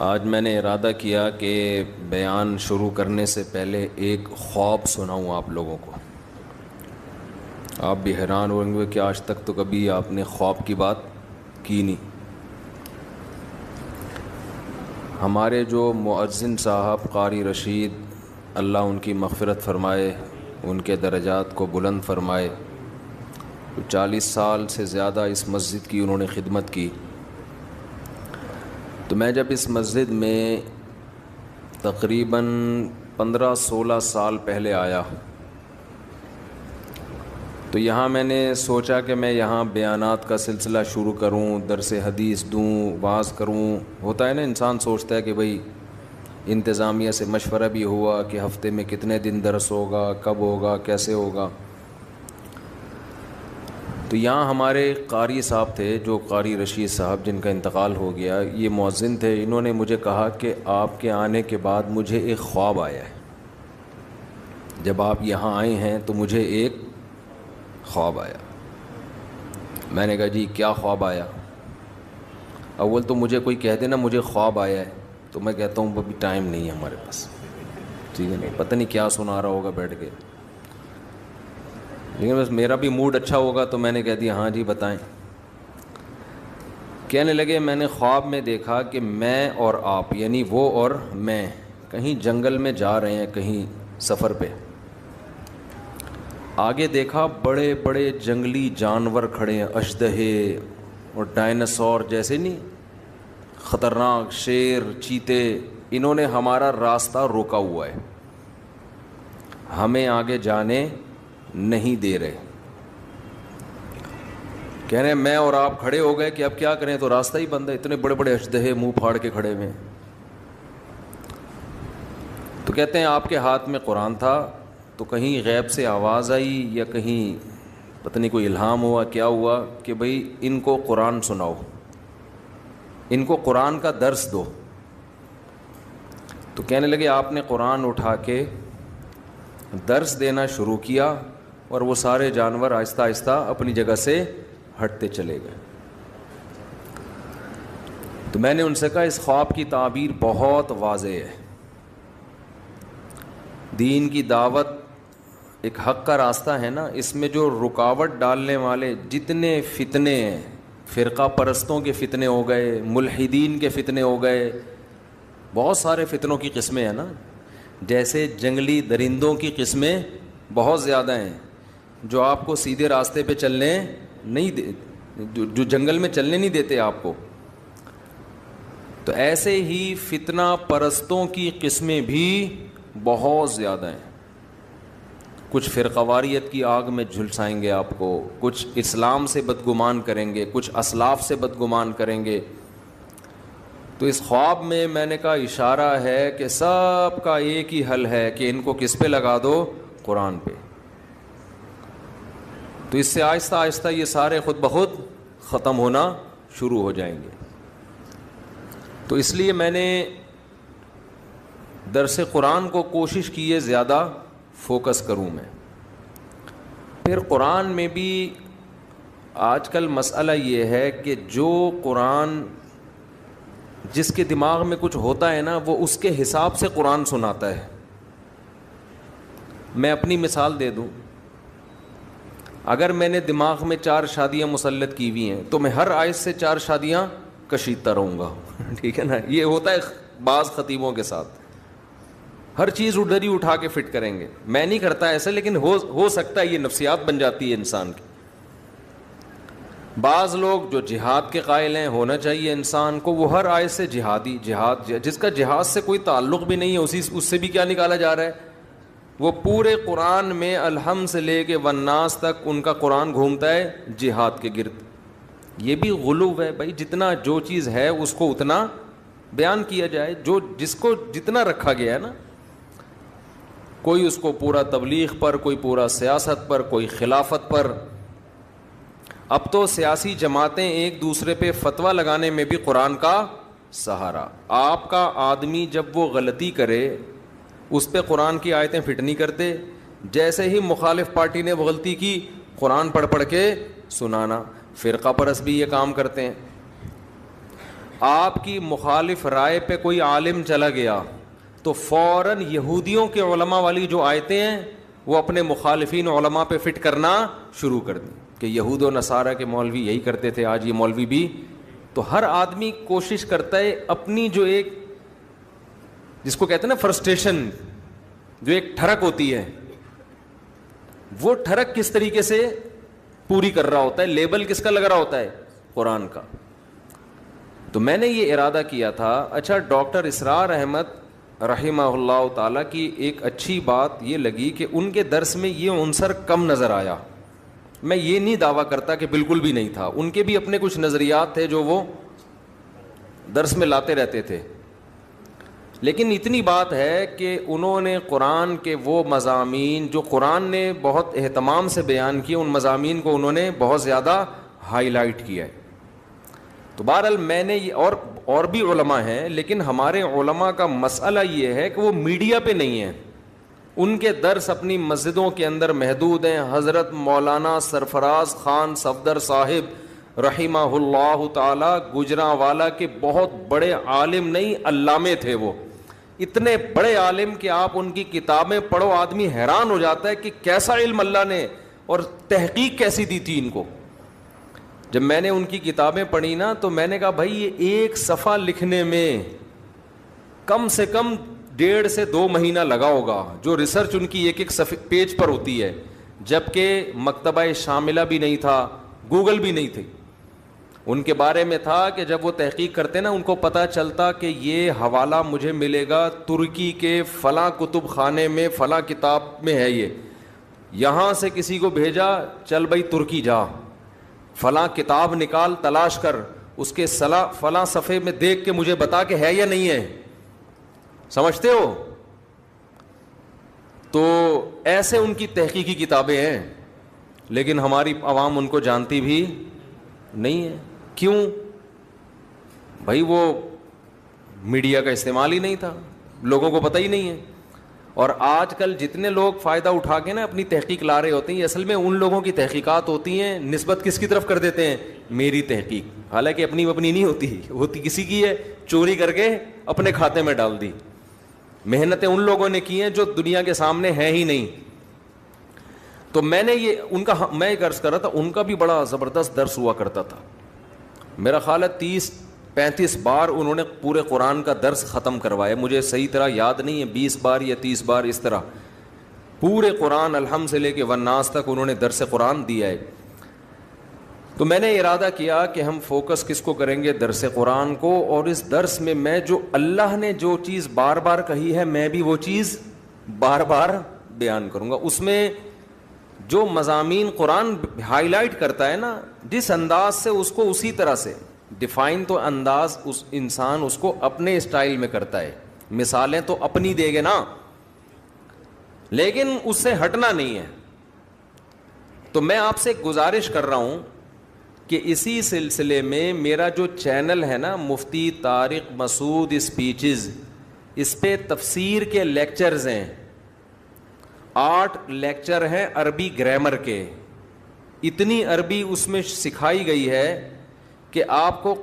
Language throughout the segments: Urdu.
آج میں نے ارادہ کیا کہ بیان شروع کرنے سے پہلے ایک خواب سناؤں آپ لوگوں کو. آپ بھی حیران ہوں گے کہ آج تک تو کبھی آپ نے خواب کی بات کی نہیں. ہمارے جو مؤذن صاحب قاری رشید، اللہ ان کی مغفرت فرمائے، ان کے درجات کو بلند فرمائے، 40 سال سے زیادہ اس مسجد کی انہوں نے خدمت کی. تو میں جب اس مسجد میں تقریباً 15-16 سال پہلے آیا تو یہاں میں نے سوچا کہ میں یہاں بیانات کا سلسلہ شروع کروں، درس حدیث دوں، واعظ کروں. ہوتا ہے نا، انسان سوچتا ہے کہ بھئی انتظامیہ سے مشورہ بھی ہوا کہ ہفتے میں کتنے دن درس ہوگا، کب ہوگا، کیسے ہوگا. تو یہاں ہمارے قاری صاحب تھے، جو قاری رشید صاحب جن کا انتقال ہو گیا، یہ مؤذن تھے. انہوں نے مجھے کہا کہ آپ کے آنے کے بعد مجھے ایک خواب آیا ہے. جب آپ یہاں آئے ہیں تو مجھے ایک خواب آیا. میں نے کہا جی کیا خواب آیا؟ اول تو مجھے کوئی کہہ دینا مجھے خواب آیا ہے تو میں کہتا ہوں ابھی ٹائم نہیں ہے ہمارے پاس، ٹھیک ہے نا، پتہ نہیں کیا سنا رہا ہوگا بیٹھ کے. لیکن بس میرا بھی موڈ اچھا ہوگا تو میں نے کہہ دیا ہاں جی بتائیں. کہنے لگے میں نے خواب میں دیکھا کہ میں اور آپ، یعنی وہ اور میں، کہیں جنگل میں جا رہے ہیں، کہیں سفر پہ. آگے دیکھا بڑے بڑے جنگلی جانور کھڑے ہیں، اژدہے اور ڈائناسور جیسے، نہیں خطرناک، شیر، چیتے. انہوں نے ہمارا راستہ روکا ہوا ہے، ہمیں آگے جانے نہیں دے رہے. کہہ رہے ہیں میں اور آپ کھڑے ہو گئے کہ اب کیا کریں، تو راستہ ہی بند ہے، اتنے بڑے بڑے اژدہے منہ پھاڑ کے کھڑے ہوئے. تو کہتے ہیں آپ کے ہاتھ میں قرآن تھا، تو کہیں غیب سے آواز آئی یا کہیں پتہ نہیں کوئی الہام ہوا، کیا ہوا کہ بھئی ان کو قرآن سناؤ، ان کو قرآن کا درس دو. تو کہنے لگے آپ نے قرآن اٹھا کے درس دینا شروع کیا اور وہ سارے جانور آہستہ آہستہ اپنی جگہ سے ہٹتے چلے گئے. تو میں نے ان سے کہا اس خواب کی تعبیر بہت واضح ہے. دین کی دعوت ایک حق کا راستہ ہے نا، اس میں جو رکاوٹ ڈالنے والے جتنے فتنے ہیں، فرقہ پرستوں کے فتنے ہو گئے، ملحدین کے فتنے ہو گئے، بہت سارے فتنوں کی قسمیں ہیں نا. جیسے جنگلی درندوں کی قسمیں بہت زیادہ ہیں جو آپ کو سیدھے راستے پہ چلنے نہیں دے، جو جنگل میں چلنے نہیں دیتے آپ کو. تو ایسے ہی فتنہ پرستوں کی قسمیں بھی بہت زیادہ ہیں. کچھ فرقواریت کی آگ میں جھلسائیں گے آپ کو، کچھ اسلام سے بدگمان کریں گے، کچھ اسلاف سے بدگمان کریں گے. تو اس خواب میں نے کہا اشارہ ہے کہ سب کا ایک ہی حل ہے کہ ان کو کس پہ لگا دو، قرآن پہ. تو اس سے آہستہ آہستہ یہ سارے خود بخود ختم ہونا شروع ہو جائیں گے. تو اس لیے میں نے درس قرآن کو کوشش کی ہے زیادہ فوکس کروں میں. پھر قرآن میں بھی آج کل مسئلہ یہ ہے کہ جو قرآن جس کے دماغ میں کچھ ہوتا ہے نا، وہ اس کے حساب سے قرآن سناتا ہے. میں اپنی مثال دے دوں، اگر میں نے دماغ میں 4 شادیاں مسلط کی ہوئی ہیں تو میں ہر آیت سے 4 شادیاں کشیدتا رہوں گا. ٹھیک ہے نا، یہ ہوتا ہے بعض خطیبوں کے ساتھ، ہر چیز ادھر ہی اٹھا کے فٹ کریں گے. میں نہیں کرتا ایسا، لیکن ہو سکتا ہے یہ نفسیات بن جاتی ہے انسان کی. بعض لوگ جو جہاد کے قائل ہیں، ہونا چاہیے انسان کو، وہ ہر آیت سے جہاد جس کا جہاد سے کوئی تعلق بھی نہیں ہے اس سے بھی کیا نکالا جا رہا ہے، وہ پورے قرآن میں الحمد سے لے کے والناس تک ان کا قرآن گھومتا ہے جہاد کے گرد. یہ بھی غلو ہے بھائی، جتنا جو چیز ہے اس کو اتنا بیان کیا جائے، جس کو جتنا رکھا گیا ہے نا. کوئی اس کو پورا تبلیغ پر، کوئی پورا سیاست پر، کوئی خلافت پر. اب تو سیاسی جماعتیں ایک دوسرے پہ فتویٰ لگانے میں بھی قرآن کا سہارا. آپ کا آدمی جب وہ غلطی کرے اس پہ قرآن کی آیتیں فٹ نہیں کرتے، جیسے ہی مخالف پارٹی نے وہ غلطی کی قرآن پڑھ کے سنانا. فرقہ پرست بھی یہ کام کرتے ہیں. آپ کی مخالف رائے پہ کوئی عالم چلا گیا تو فوراً یہودیوں کے علماء والی جو آیتیں ہیں وہ اپنے مخالفین علماء پہ فٹ کرنا شروع کر دیں کہ یہود و نصارہ کے مولوی یہی کرتے تھے، آج یہ مولوی بھی. تو ہر آدمی کوشش کرتا ہے اپنی جو ایک، جس کو کہتے ہیں نا فرسٹریشن، جو ایک ٹھڑک ہوتی ہے، وہ ٹھڑک کس طریقے سے پوری کر رہا ہوتا ہے. لیبل کس کا لگ رہا ہوتا ہے؟ قرآن کا. تو میں نے یہ ارادہ کیا تھا. اچھا، ڈاکٹر اسرار احمد رحمہ اللہ تعالیٰ کی ایک اچھی بات یہ لگی کہ ان کے درس میں یہ عنصر کم نظر آیا. میں یہ نہیں دعویٰ کرتا کہ بالکل بھی نہیں تھا، ان کے بھی اپنے کچھ نظریات تھے جو وہ درس میں لاتے رہتے تھے، لیکن اتنی بات ہے کہ انہوں نے قرآن کے وہ مضامین جو قرآن نے بہت اہتمام سے بیان کیے، ان مضامین کو انہوں نے بہت زیادہ ہائی لائٹ کیا ہے. تو بہرحال میں نے یہ، اور بھی علماء ہیں، لیکن ہمارے علماء کا مسئلہ یہ ہے کہ وہ میڈیا پہ نہیں ہیں. ان کے درس اپنی مسجدوں کے اندر محدود ہیں. حضرت مولانا سرفراز خان صفدر صاحب رحمہ اللہ تعالی گجرانوالہ کے بہت بڑے عالم، نہیں علامے تھے. وہ اتنے بڑے عالم کہ آپ ان کی کتابیں پڑھو آدمی حیران ہو جاتا ہے کہ کیسا علم اللہ نے اور تحقیق کیسی دی تھی ان کو. جب میں نے ان کی کتابیں پڑھی نا تو میں نے کہا بھائی یہ ایک صفحہ لکھنے میں کم سے کم 1.5 سے 2 مہینہ لگا ہوگا، جو ریسرچ ان کی ایک پیج پر ہوتی ہے. جبکہ مکتبہ شاملہ بھی نہیں تھا، گوگل بھی نہیں تھی. ان کے بارے میں تھا کہ جب وہ تحقیق کرتے نا ان کو پتہ چلتا کہ یہ حوالہ مجھے ملے گا ترکی کے فلاں کتب خانے میں فلاں کتاب میں ہے، یہ یہاں سے کسی کو بھیجا، چل بھائی ترکی جا، فلاں کتاب نکال تلاش کر، اس کے فلاں صفحے میں دیکھ کے مجھے بتا کہ ہے یا نہیں ہے. سمجھتے ہو؟ تو ایسے ان کی تحقیقی کتابیں ہیں، لیکن ہماری عوام ان کو جانتی بھی نہیں ہے. کیوں؟ بھائی وہ میڈیا کا استعمال ہی نہیں تھا، لوگوں کو پتہ ہی نہیں ہے. اور آج کل جتنے لوگ فائدہ اٹھا کے نا اپنی تحقیق لا رہے ہوتے ہیں، اصل میں ان لوگوں کی تحقیقات ہوتی ہیں، نسبت کس کی طرف کر دیتے ہیں؟ میری تحقیق. حالانکہ اپنی نہیں ہوتی کسی کی ہے، چوری کر کے اپنے کھاتے میں ڈال دی. محنتیں ان لوگوں نے کی ہیں جو دنیا کے سامنے ہیں ہی نہیں. تو میں نے یہ ان کا، میں ایک عرض کر رہا تھا، ان کا بھی بڑا زبردست درس ہوا کرتا تھا. میرا خیال ہے 30-35 بار انہوں نے پورے قرآن کا درس ختم کروایا. مجھے صحیح طرح یاد نہیں ہے، 20 بار یا 30 بار اس طرح پورے قرآن الحمد سے لے کے والناس تک انہوں نے درس قرآن دیا ہے. تو میں نے ارادہ کیا کہ ہم فوکس کس کو کریں گے؟ درس قرآن کو. اور اس درس میں جو اللہ نے جو چیز بار بار کہی ہے میں بھی وہ چیز بار بار بیان کروں گا. اس میں جو مضامین قرآن ہائی لائٹ کرتا ہے نا، جس انداز سے اس کو اسی طرح سے ڈیفائن، تو انداز اس انسان اس کو اپنے اسٹائل میں کرتا ہے. مثالیں تو اپنی دے گے نا، لیکن اس سے ہٹنا نہیں ہے. تو میں آپ سے گزارش کر رہا ہوں کہ اسی سلسلے میں میرا جو چینل ہے نا مفتی طارق مسعود اسپیچز، اس پہ تفسیر کے لیکچرز ہیں. 8 لیکچر ہیں عربی گرامر کے. اتنی عربی اس میں سکھائی گئی ہے کہ آپ کو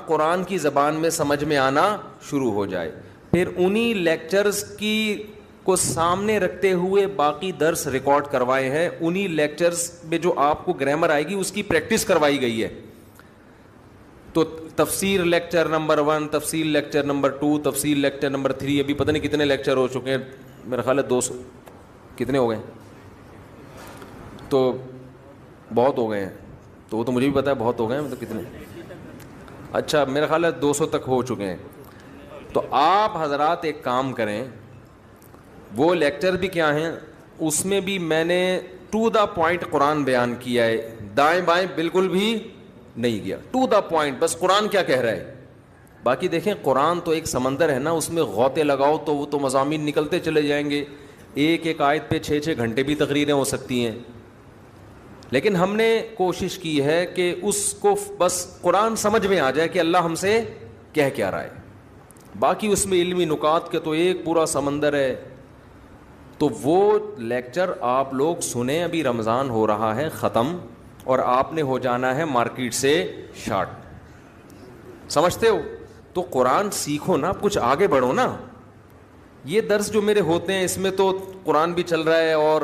قرآن کی زبان میں سمجھ میں آنا شروع ہو جائے. پھر انہی لیکچرز کی کو سامنے رکھتے ہوئے باقی درس ریکارڈ کروائے ہیں. انہی لیکچرز میں جو آپ کو گرامر آئے گی اس کی پریکٹس کروائی گئی ہے. تو تفسیر لیکچر نمبر 1، تفسیر لیکچر نمبر 2، تفسیر لیکچر نمبر 3، ابھی پتہ نہیں کتنے لیکچر ہو چکے ہیں، میرا خیال ہے 200 کتنے ہو گئے، تو بہت ہو گئے ہیں. تو وہ تو مجھے بھی پتا ہے بہت ہو گئے ہیں، مطلب کتنے، اچھا میرا خیال ہے 200 تک ہو چکے ہیں. تو آپ حضرات ایک کام کریں، وہ لیکچر بھی کیا ہیں، اس میں بھی میں نے ٹو دا پوائنٹ قرآن بیان کیا ہے، دائیں بائیں بالکل بھی نہیں گیا، ٹو دا پوائنٹ، بس قرآن کیا کہہ رہا ہے. باقی دیکھیں قرآن تو ایک سمندر ہے نا، اس میں غوطے لگاؤ تو وہ تو مضامین نکلتے چلے جائیں گے. ایک آیت پہ 6 گھنٹے بھی تقریریں ہو سکتی ہیں. لیکن ہم نے کوشش کی ہے کہ اس کو بس قرآن سمجھ میں آ جائے کہ اللہ ہم سے کہہ کیا رہا ہے. باقی اس میں علمی نکات کے تو ایک پورا سمندر ہے. تو وہ لیکچر آپ لوگ سنیں، ابھی رمضان ہو رہا ہے ختم، اور آپ نے ہو جانا ہے مارکیٹ سے شارٹ. سمجھتے ہو؟ تو قرآن سیکھو نا, کچھ آگے بڑھو نا. یہ درس جو میرے ہوتے ہیں اس میں تو قرآن بھی چل رہا ہے اور